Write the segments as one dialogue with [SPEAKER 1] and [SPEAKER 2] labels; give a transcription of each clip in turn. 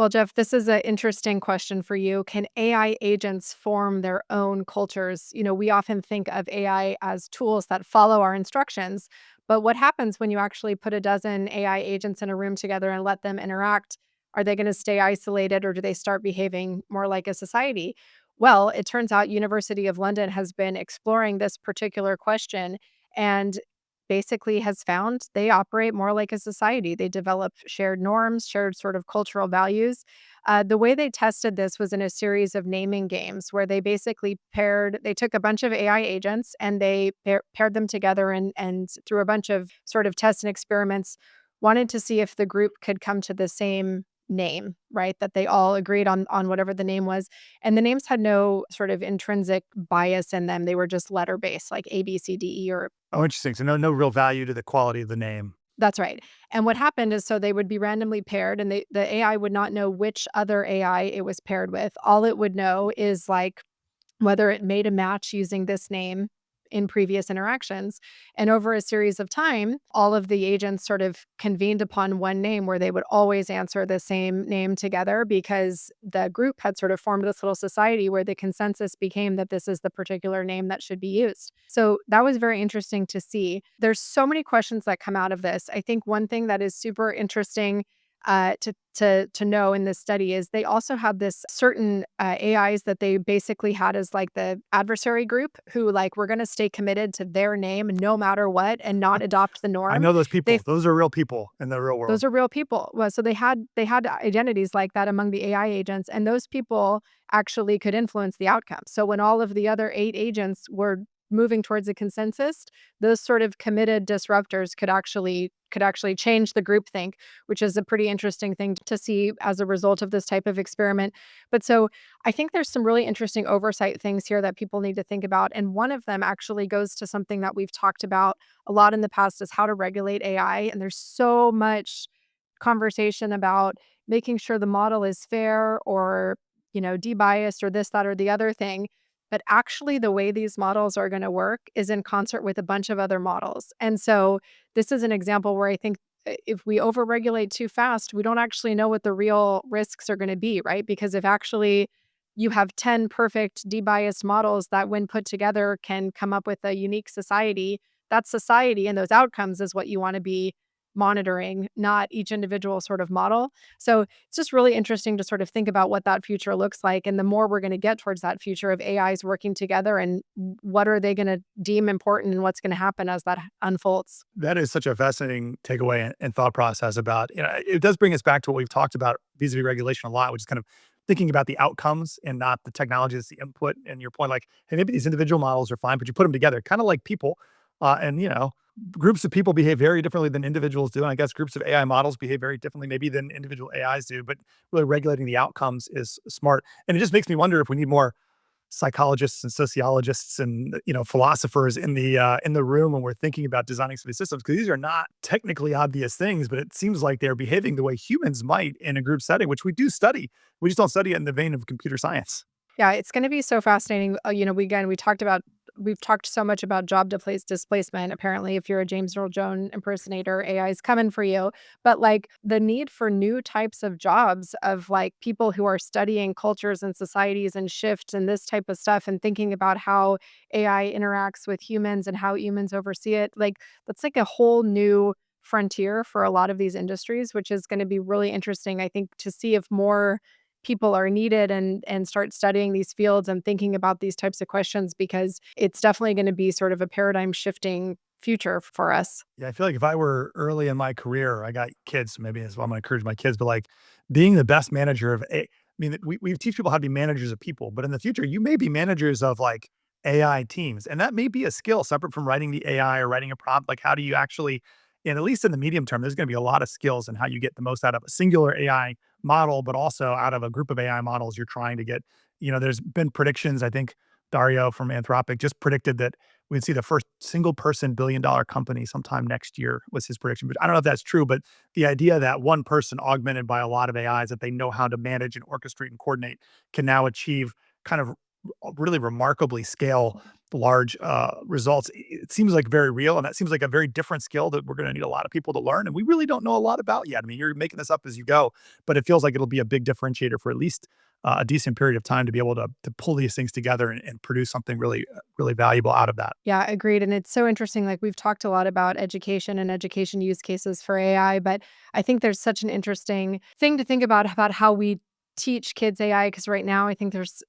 [SPEAKER 1] Well, Jeff, this is an interesting question for you. Can AI agents form their own cultures? We often think of AI as tools that follow our instructions, but what happens when you actually put a dozen AI agents in a room together and let them interact? Are they going to stay isolated or do they start behaving more like a society? Well, it turns out University of London has been exploring this particular question and basically has found they operate more like a society. They develop shared norms, shared sort of cultural values. The way they tested this was in a series of naming games where they basically they took a bunch of AI agents and they paired them together and through a bunch of sort of tests and experiments, wanted to see if the group could come to the same name, right? That they all agreed on whatever the name was. And the names had no sort of intrinsic bias in them. They were just letter based, like A, B, C, D, E, or
[SPEAKER 2] Oh, interesting. So no real value to the quality of the name.
[SPEAKER 1] that's right. And what happened is so they would be randomly paired and the AI would not know which other AI it was paired with. All it would know is like whether it made a match using this name in previous interactions. And over a series of time, all of the agents sort of convened upon one name where they would always answer the same name together because the group had sort of formed this little society where the consensus became that this is the particular name that should be used. So that was very interesting to see. There's so many questions that come out of this. I think one thing that is super interesting to know in this study is they also had this certain AIs that they basically had as like the adversary group who like were going to stay committed to their name no matter what and not adopt the
[SPEAKER 2] I
[SPEAKER 1] norm.
[SPEAKER 2] know those
[SPEAKER 1] They
[SPEAKER 2] people. Those are real people in the real world.
[SPEAKER 1] those are real people. Well, so they had identities like that among the AI agents, and those people actually could influence the outcome. So when all of the other 8 agents were moving towards a consensus, those sort of committed disruptors could actually change the groupthink, which is a pretty interesting thing to see as a result of this type of experiment. But so I think there's some really interesting oversight things here that people need to think about, and one of them actually goes to something that we've talked about a lot in the past is how to regulate AI. And there's so much conversation about making sure the model is fair or, debiased or this, that, or the other thing. But actually, the way these models are going to work is in concert with a bunch of other models. And so this is an example where I think if we overregulate too fast, we don't actually know what the real risks are going to be, right? Because if actually you have 10 perfect debiased models that, when put together, can come up with a unique society, that society and those outcomes is what you want to be monitoring, not each individual sort of model. So it's just really interesting to sort of think about what that future looks like. And the more we're going to get towards that future of AIs working together and what are they going to deem important and what's going to happen as that unfolds.
[SPEAKER 2] That is such a fascinating takeaway and thought process about, it does bring us back to what we've talked about vis-a-vis regulation a lot, which is kind of thinking about the outcomes and not the technology that's the input. And your point, like, hey, maybe these individual models are fine, but you put them together, kind of like people. And groups of people behave very differently than individuals do. And I guess groups of AI models behave very differently, maybe than individual AIs do, but really regulating the outcomes is smart. And it just makes me wonder if we need more psychologists and sociologists and philosophers in the room when we're thinking about designing some of these systems, because these are not technically obvious things, but it seems like they're behaving the way humans might in a group setting, which we do study. We just don't study it in the vein of computer science.
[SPEAKER 1] Yeah, it's gonna be so fascinating. We've talked so much about job displacement. Apparently, if you're a James Earl Jones impersonator, AI is coming for you. But like the need for new types of jobs of like people who are studying cultures and societies and shifts and this type of stuff and thinking about how AI interacts with humans and how humans oversee it, like that's like a whole new frontier for a lot of these industries, which is going to be really interesting, I think, to see if more people are needed and start studying these fields and thinking about these types of questions because it's definitely going to be sort of a paradigm shifting future for us.
[SPEAKER 2] Yeah, I feel like if I were early in my career, I got kids, so maybe that's why I'm gonna encourage my kids, but like being the best manager of I mean, we teach people how to be managers of people, but in the future, you may be managers of like AI teams. And that may be a skill separate from writing the AI or writing a prompt. Like, how do you actually, and at least in the medium term, there's gonna be a lot of skills in how you get the most out of a singular AI model, but also out of a group of AI models you're trying to get. There's been predictions, I think Dario from Anthropic just predicted that we'd see the first single person $1 billion company sometime next year was his prediction. But I don't know if that's true, but the idea that one person augmented by a lot of AIs that they know how to manage and orchestrate and coordinate can now achieve kind of really remarkably scale large results, it seems like very real. And that seems like a very different skill that we're going to need a lot of people to learn. And we really don't know a lot about yet. I mean, you're making this up as you go, but it feels like it'll be a big differentiator for at least a decent period of time to be able to pull these things together and produce something really, really valuable out of that.
[SPEAKER 1] Yeah, agreed. And it's so interesting. Like we've talked a lot about education and education use cases for AI, but I think there's such an interesting thing to think about how we teach kids AI. Because right now, I think it's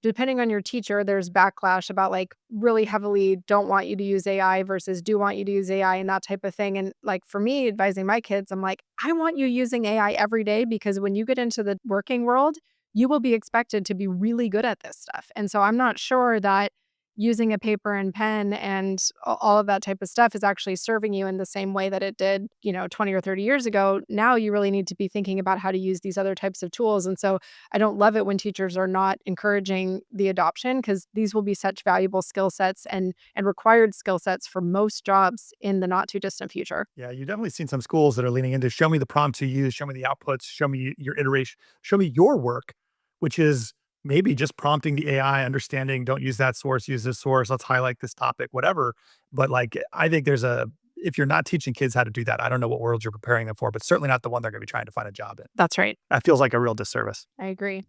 [SPEAKER 1] depending on your teacher, there's backlash about like really heavily don't want you to use AI versus do want you to use AI and that type of thing. And like for me, advising my kids, I'm like, I want you using AI every day because when you get into the working world, you will be expected to be really good at this stuff. And so I'm not sure that using a paper and pen and all of that type of stuff is actually serving you in the same way that it did, 20 or 30 years ago. Now you really need to be thinking about how to use these other types of tools. And so I don't love it when teachers are not encouraging the adoption because these will be such valuable skill sets and required skill sets for most jobs in the not too distant future.
[SPEAKER 2] Yeah, you've definitely seen some schools that are leaning into show me the prompts you use, show me the outputs, show me your iteration, show me your work, which is maybe just prompting the AI, understanding, don't use that source, use this source, let's highlight this topic, whatever. But like, I think if you're not teaching kids how to do that, I don't know what world you're preparing them for, but certainly not the one they're going to be trying to find a job in.
[SPEAKER 1] That's right.
[SPEAKER 2] That feels like a real disservice.
[SPEAKER 1] I agree.